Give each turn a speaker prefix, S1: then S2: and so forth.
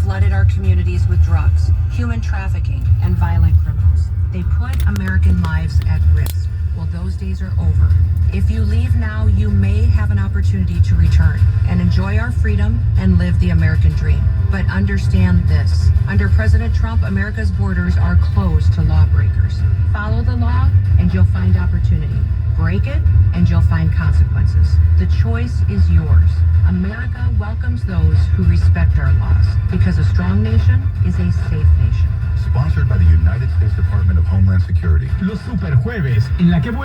S1: flooded our communities with drugs, human trafficking, and violent criminals. They put American lives at risk. Well, those days are over. If you leave now, you may have an opportunity to return and enjoy our freedom and live the American dream. But understand this. Under President Trump, America's borders are closed to lawbreakers. Follow the law and you'll find opportunity. Break it and you'll find consequences. The choice is yours. America welcomes those who respect our laws because a strong nation is a safe nation.
S2: Sponsored by the United States Department of Homeland Security.
S3: Los Super Jueves, en la que buena